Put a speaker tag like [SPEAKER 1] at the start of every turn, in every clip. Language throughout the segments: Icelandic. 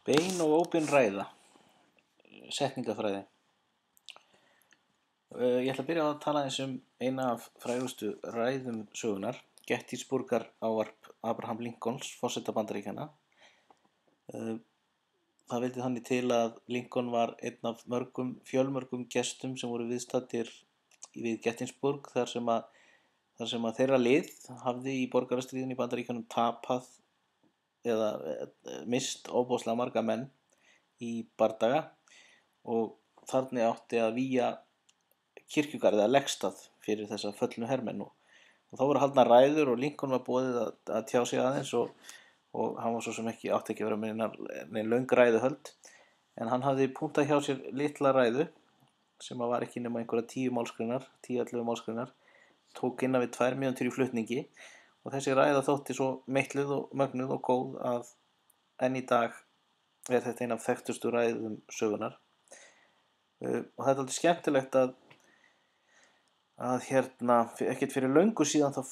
[SPEAKER 1] Bein og óbein ræða, setningafræði. Ég ætla að byrja á að tala eins eina af frægustu ræðum sögunar, Gettysburgar ávarp Abraham Lincolns, forseta Bandaríkjanna. Það vildi þannig til að Lincoln var einn af fjölmörgum gestum sem voru viðstaddir við Gettysburg, þar sem að þeirra lið hafði í borgarastríðinu í Bandaríkjunum tapað eða mist ofboðslega marga menn í bardaga, og þarna átti að vígja kirkjugarð eða legstað fyrir þessa föllnu hermenn, og þá voru haldnar ræður og Lincoln var boðið að tjá sig aðeins, og hann var svo sem átti ekki að vera með nein löng ræðuhöld, en hann hafði púntað hjá sér litla ræðu sem var ekki nema einhverja 10-11 málsgreinar, tók innan við 2 mínútur í flutningi, og þessi ræða þótti svo meitluð og mögnuð og góð að enn í dag er þetta ein af þekktustu ræðum sögunar. Og þetta er alveg skemmtilegt að ekkert fyrir löngu síðan þá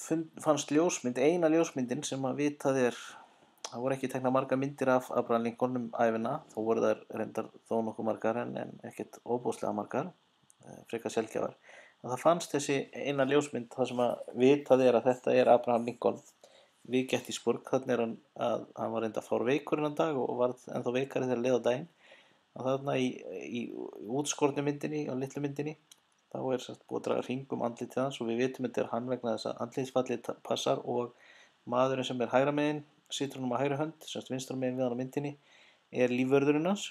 [SPEAKER 1] fannst ljósmynd, eina ljósmyndin sem að vitað er, það voru ekki teknar margar myndir af Abraham Lincoln ævina, þó voru þær reyndar þó nokkuð margar en ekkert óbúslega margar, frekar sjaldgæfar. Það fannst þessi eina ljósmynd þar sem að vitað er að þetta er Abraham Lincoln við Gettysburg. Þannig er hann var reyndar fárveikur innan dag og varð ennþá veikari þegar leið á daginn. Og þarna í útskornu myndinni, á litlu myndinni, þá er búið að draga hring andlitið hans, og við vitum þetta er hann vegna þess að andlitsfallið passar, og maðurinn sem er hægra megin, situr honum á hægri hönd, semst vinstra megin við hann á myndinni, er lífvörðurinn hans.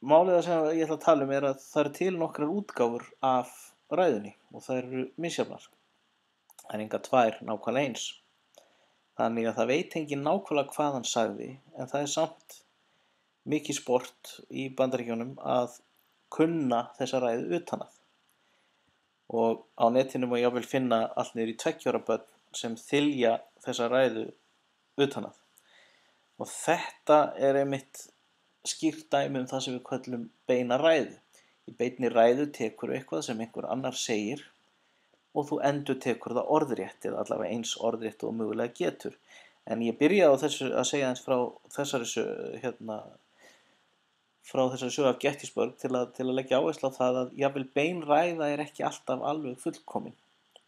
[SPEAKER 1] Málið sem ég ætla að tala er að það eru til nokkrar útgáfur af ræðunni og það eru misjafnar. Það er engar 2 nákvæmlega eins. Þannig að það veit enginn nákvæmlega hvað hann sagði, en það er samt mikið sport í Bandaríkjunum að kunna þessa ræðu utanað. Og á netinu má jafnvel finna allt niður í 2 ára börn sem þylja þessa ræðu utanað. Og þetta er einmitt skýrt dæmi það sem við köllum beina ræðu. Í beinni ræðu tekur eitthvað sem einhver annar segir og þú endurtekur það orðrétt, eða allavega eins orðrétt og mögulega getur. En ég byrjaði á þessu að segja eins frá þessari sögu af Gettysburg til að leggja áherslu á það að jafnvel bein ræða er ekki alltaf alveg fullkomin.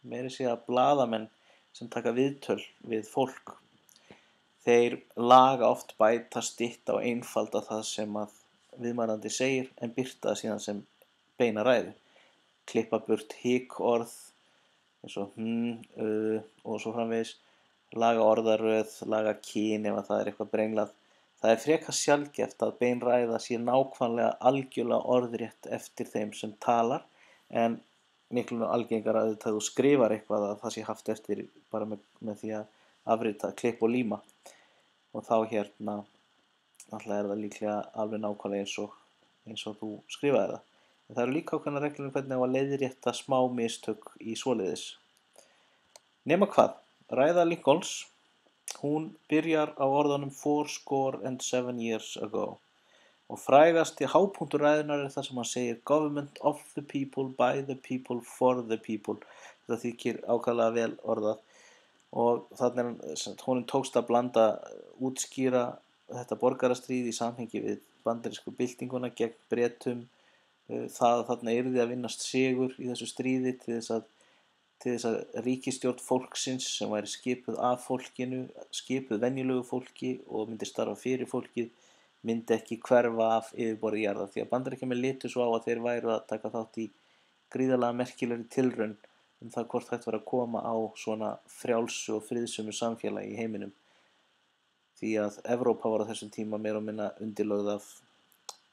[SPEAKER 1] Meira að segja blaðamenn sem taka viðtöl við fólk, þeir laga oft, bæta, stytta og einfalda það sem að viðmælandi segir en birta það síðan sem beina ræðu. Klippa burt hikorð eins og og svo framvegis, laga orðaröð, laga kyn ef það er eitthvað brenglað. Það er frekar sjaldgæft að bein ræða sé nákvæmlega algjörlega orðrétt eftir þeim sem talar, en miklu algengara að þú skrifar eitthvað að það sé haft eftir bara með því að afrita, klippa og líma. Og þá alltaf er það líklega alveg nákvæmlega eins og þú skrifaði það. En það eru líka ákveðnar reglur hvernig á að leiðrétta smá mistök í svoleiðis. Nema hvað, ræða Lincolns, hún byrjar á orðunum 7 years ago. Og frægasti hápunktur ræðunar er það sem hann segir Government of the people, by the people, for the people. Þetta þykir ákaflega vel orðað. Og þannig honum tókst að útskýra þetta borgarastríð í samhengi við bandarísku byltinguna gegn Bretum, það að þarna yrði að vinnast sigur í þessu stríði til þess að ríkisstjórn fólksins sem væri skipuð af fólkinu, skipuð venjulegu fólki og myndi starfa fyrir fólkið, myndi ekki hverfa af yfirborði jarðar, því að Bandaríkjamenn litu svo á að þeir væru að taka þátt í gríðarlega merkilegri tilraun það hvort hægt var að koma á svona frjálsu og friðsömu samfélagi í heiminum, því að Evrópa var á þessum tíma meira og minna undirlögð af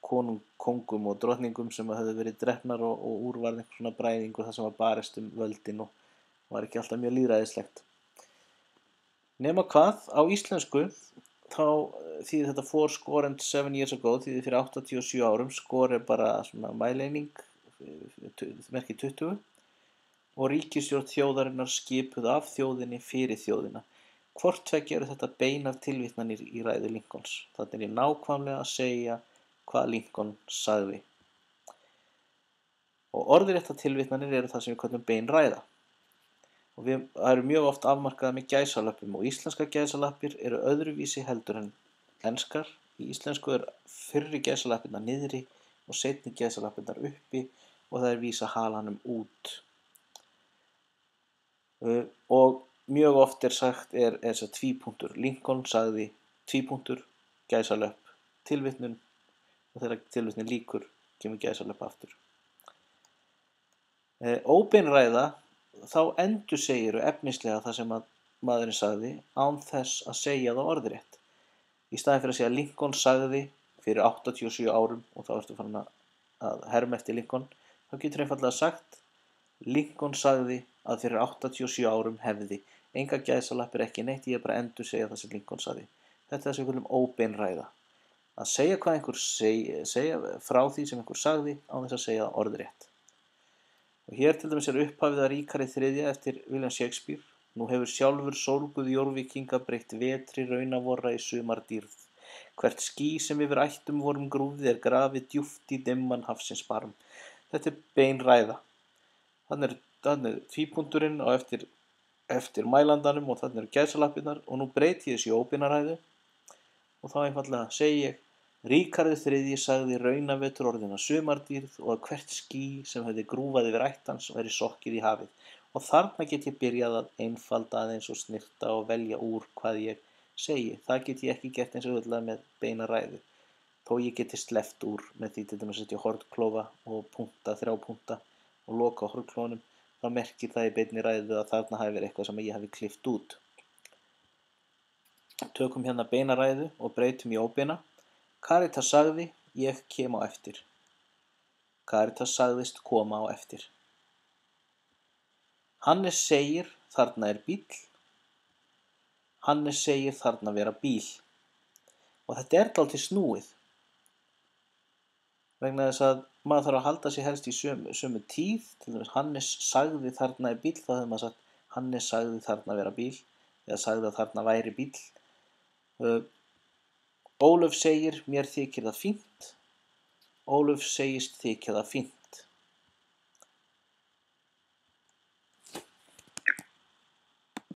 [SPEAKER 1] kóngum og drottningum sem höfðu verið drepnar, og úr var einhver svona bræðingur þar sem var barist völdin og var ekki alltaf mjög lýðræðislegt. Nema hvað, á íslensku þá þýðir þetta 7 years ago, þýðir fyrir 87 árum, skor er bara svona mæleining, merki 20, og ríkisstjórn þjóðarinnar skipuð af þjóðinni fyrir þjóðina. Hvort tveggja eru þetta beinar tilvitnanir í ræðu Lincolns. Þannig er ég nákvæmlega að segja hvað Lincoln sagði. Og orðréttar tilvitnanir eru það sem við köllum bein ræða. og það eru mjög oft afmarkaðar með gæsalöppum og íslenskar gæsalappir eru öðruvísi heldur en enskar. Í íslensku fyrri gæsalappirnar niðri og seinni gæsalappirnar uppi og það vísa halanum út. Og mjög oft sagt þess að tvípunktur. Lincoln sagði tvípunktur, gæsalöpp, tilvitnun og þegar tilvitnun lýkur kemur gæsalöpp aftur. Óbein ræða, þá endursegirðu efnislega það sem að maðurinn sagði án þess að segja það orðrétt. Í staðinn fyrir að segja Lincoln sagði fyrir 87 árum og þá ertu farin að herma eftir Lincoln, þá getur einfaldlega sagt Lincoln sagði að fyrir 87 árum hefði. Enga gæsalappir, ekki neitt, ég bara endursegja það sem Lincoln sagði. Þetta er það sem við kallum óbein ræða. Að segja hvað einhver segja frá því sem einhver sagði án þess að segja það orðrétt. Og hér til dæmis upphafið að Ríkharði III eftir William Shakespeare. Nú hefur sjálfur sólguð Jórvíkinga breytt vetri raunavora í sumardýrð. Hvert ský sem yfir ættum vorum grúfið grafið djúpt í dimman hafsins barm. Þetta er bein ræða. Þannig er tvípunkturinn á eftir mælandanum og þannig eru gæsalappirnar og nú breyti ég þessu í óbeina ræðu og þá einfaldlega segi ég Ríkharði III sagði raunavetur orðina sumardýrð og að hvert ský sem hefði grúfað yfir ætt hans væri sokkið í hafið. Og þarna get ég byrjað að einfalda aðeins og snyrta og velja úr hvað ég segi. Það get ég ekki gert eins og auðvitað með beina ræðu. Þó ég geti sleppt úr með því til dæmis að setja hornklofa og punkta, 3 punkta og loka hornklofunum. Þá merkir það í beinni ræðu að þarna hafi verið eitthvað sem ég hafi klippt út. Tökum hérna beina ræðu og breytum í óbeina. Karítas sagði, ég kem á eftir. Karítas sagðist koma á eftir. Hannes segir, þarna er bíll. Hannes segir, þarna vera bíl. Og þetta er dálítið snúið. Vegna þess að maður þarf að halda sig helst í sömu tíð. Til dæmis Hannes sagði, þarna er bíll. Þá hefur maður sagt, Hannes sagði, þarna vera bíl. Eða sagði að þarna væri bíll. Ólöf segir, mér þykir það fínt. Ólöf segist þykja það fínt.